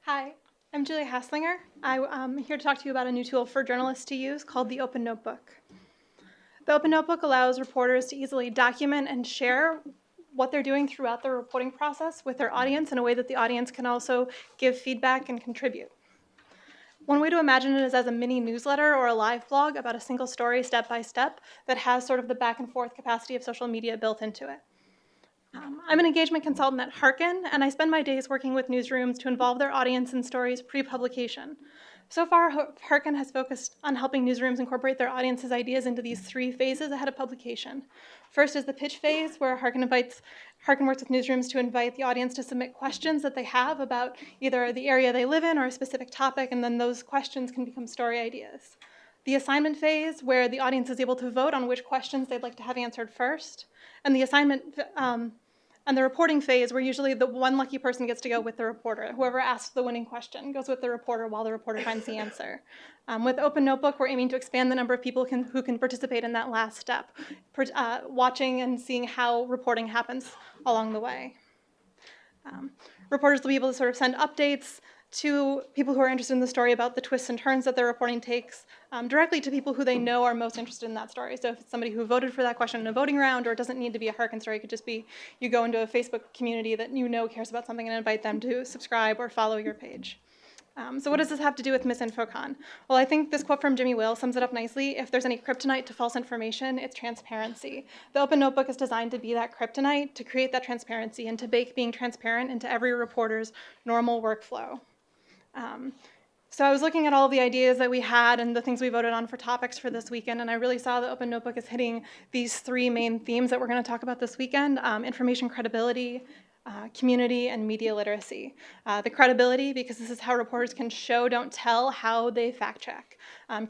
Hi, I'm Julia Haslanger. I'm here to talk to you about a new tool for journalists to use called the Open Notebook. The Open Notebook allows reporters to easily document and share what they're doing throughout the reporting process with their audience in a way that the audience can also give feedback and contribute. One way to imagine it is as a mini newsletter or a live blog about a single story step by step that has sort of the back and forth capacity of social media built into it. I'm an engagement consultant at Hearken, and I spend my days working with newsrooms to involve their audience in stories pre-publication. So far, Hearken has focused on helping newsrooms incorporate their audience's ideas into these 3 phases ahead of publication. First is the pitch phase, where Hearken works with newsrooms to invite the audience to submit questions that they have about either the area they live in or a specific topic, and then those questions can become story ideas. The assignment phase, where the audience is able to vote on which questions they'd like to have answered first, and the reporting phase, where usually the one lucky person gets to go with the reporter. Whoever asks the winning question goes with the reporter while the reporter finds the answer. With Open Notebook, we're aiming to expand the number of people who can participate in that last step, watching and seeing how reporting happens along the way. Reporters will be able to sort of send updates to people who are interested in the story about the twists and turns that their reporting takes, directly to people who they know are most interested in that story. So if it's somebody who voted for that question in a voting round, or it doesn't need to be a Hearken story, it could just be you go into a Facebook community that you know cares about something and invite them to subscribe or follow your page. So what does this have to do with MisInfoCon? Well, I think this quote from Jimmy Will sums it up nicely. If there's any kryptonite to false information, it's transparency. The Open Notebook is designed to be that kryptonite, to create that transparency, and to bake being transparent into every reporter's normal workflow. So I was looking at all the ideas that we had and the things we voted on for topics for this weekend, and I really saw the Open Notebook is hitting these 3 main themes that we're going to talk about this weekend: information credibility, community, and media literacy. The credibility, because this is how reporters can show, don't tell, how they fact check.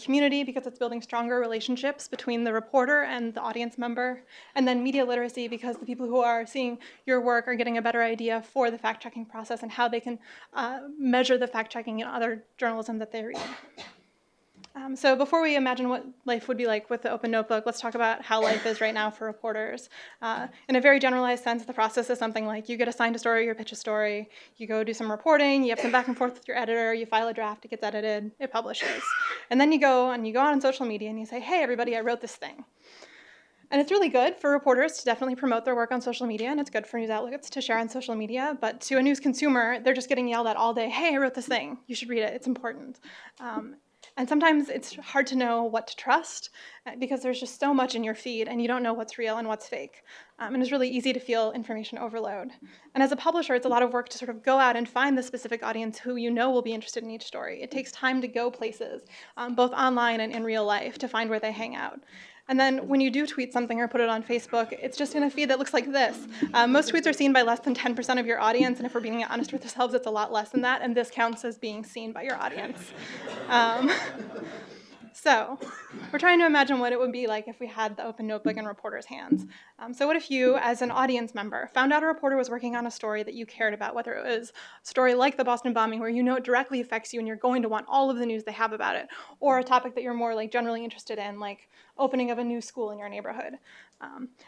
Community, because it's building stronger relationships between the reporter and the audience member. And then media literacy, because the people who are seeing your work are getting a better idea for the fact checking process and how they can measure the fact checking in other journalism that they read. So before we imagine what life would be like with the Open Notebook, let's talk about how life is right now for reporters. In a very generalized sense, the process is something like you get assigned a story, you pitch a story, you go do some reporting, you have some back and forth with your editor, you file a draft, it gets edited, it publishes. And then you go out on social media and you say, hey, everybody, I wrote this thing. And it's really good for reporters to definitely promote their work on social media, and it's good for news outlets to share on social media. But to a news consumer, they're just getting yelled at all day, hey, I wrote this thing. You should read it. It's important. And sometimes it's hard to know what to trust because there's just so much in your feed and you don't know what's real and what's fake. And it's really easy to feel information overload. And as a publisher, it's a lot of work to sort of go out and find the specific audience who you know will be interested in each story. It takes time to go places, both online and in real life, to find where they hang out. And then when you do tweet something or put it on Facebook, it's just in a feed that looks like this. Most tweets are seen by less than 10% of your audience, and if we're being honest with ourselves, it's a lot less than that, and this counts as being seen by your audience. So we're trying to imagine what it would be like if we had the Open Notebook in reporters' hands. So what if you, as an audience member, found out a reporter was working on a story that you cared about, whether it was a story like the Boston bombing, where you know it directly affects you and you're going to want all of the news they have about it, or a topic that you're more like generally interested in, like opening of a new school in your neighborhood.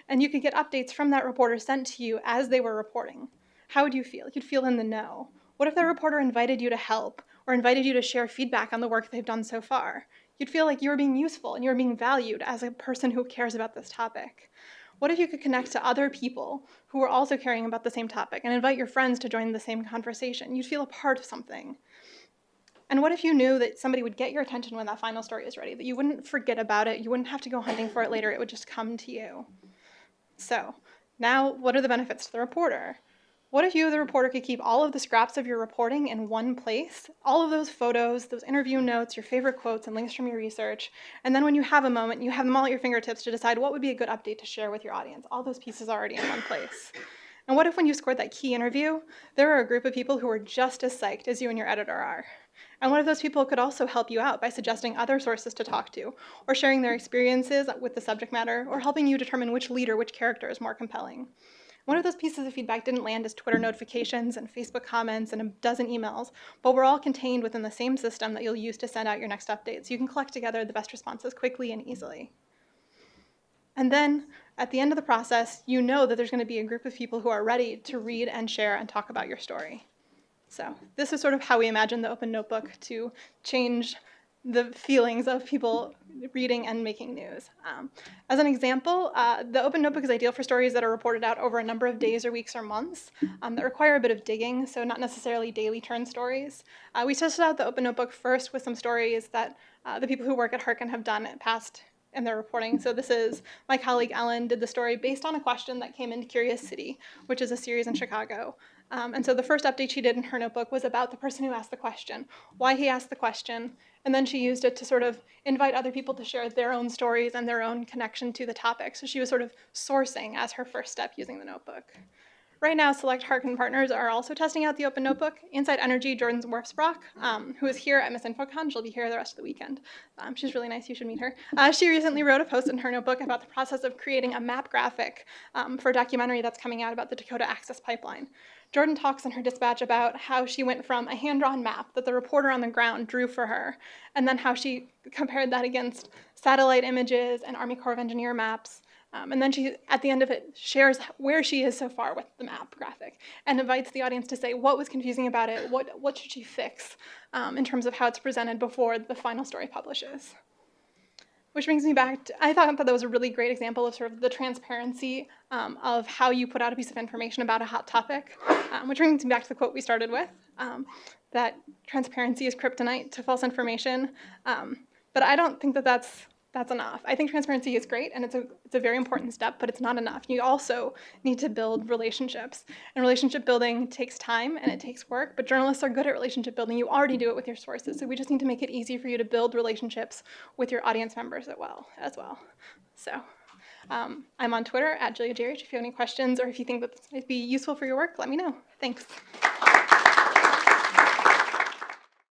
And you could get updates from that reporter sent to you as they were reporting. How would you feel? You'd feel in the know. What if that reporter invited you to help or invited you to share feedback on the work they've done so far? You'd feel like you were being useful and you were being valued as a person who cares about this topic. What if you could connect to other people who were also caring about the same topic and invite your friends to join the same conversation? You'd feel a part of something. And what if you knew that somebody would get your attention when that final story is ready, that you wouldn't forget about it, you wouldn't have to go hunting for it later, it would just come to you? So now, what are the benefits to the reporter? What if you, the reporter, could keep all of the scraps of your reporting in one place? All of those photos, those interview notes, your favorite quotes, and links from your research. And then when you have a moment, you have them all at your fingertips to decide what would be a good update to share with your audience. All those pieces are already in one place. And what if when you scored that key interview, there are a group of people who are just as psyched as you and your editor are? And one of those people could also help you out by suggesting other sources to talk to, or sharing their experiences with the subject matter, or helping you determine which lead or which character is more compelling. One of those pieces of feedback didn't land as Twitter notifications and Facebook comments and a dozen emails, but we're all contained within the same system that you'll use to send out your next update, so you can collect together the best responses quickly and easily. And then, at the end of the process, you know that there's going to be a group of people who are ready to read and share and talk about your story. So this is sort of how we imagine the open notebook to change the feelings of people reading and making news. As an example, the open notebook is ideal for stories that are reported out over a number of days or weeks or months that require a bit of digging, so not necessarily daily turn stories. We tested out the open notebook first with some stories that the people who work at Hearken have done past in their reporting. So this is my colleague Ellen did the story based on a question that came into Curious City, which is a series in Chicago. And so the first update she did in her notebook was about the person who asked the question, why he asked the question, and then she used it to sort of invite other people to share their own stories and their own connection to the topic. So she was sort of sourcing as her first step using the notebook. Right now, select Hearken partners are also testing out the open notebook. Inside Energy, Jordan Worfsbrock, who is here at MisInfoCon, she'll be here the rest of the weekend. She's really nice, you should meet her. She recently wrote a post in her notebook about the process of creating a map graphic for a documentary that's coming out about the Dakota Access Pipeline. Jordan talks in her dispatch about how she went from a hand-drawn map that the reporter on the ground drew for her, and then how she compared that against satellite images and Army Corps of Engineer maps. And then she, at the end of it, shares where she is so far with the map graphic and invites the audience to say what was confusing about it, what should she fix in terms of how it's presented before the final story publishes. Which brings me back to, I thought that was a really great example of sort of the transparency of how you put out a piece of information about a hot topic, which brings me back to the quote we started with, that transparency is kryptonite to false information. But I don't think that that's enough. I think transparency is great, and it's a very important step, but it's not enough. You also need to build relationships, and relationship building takes time and it takes work, but journalists are good at relationship building. You already do it with your sources, so we just need to make it easy for you to build relationships with your audience members as well. So I'm on Twitter at JuliaJRH. If you have any questions or if you think that this might be useful for your work, let me know. Thanks.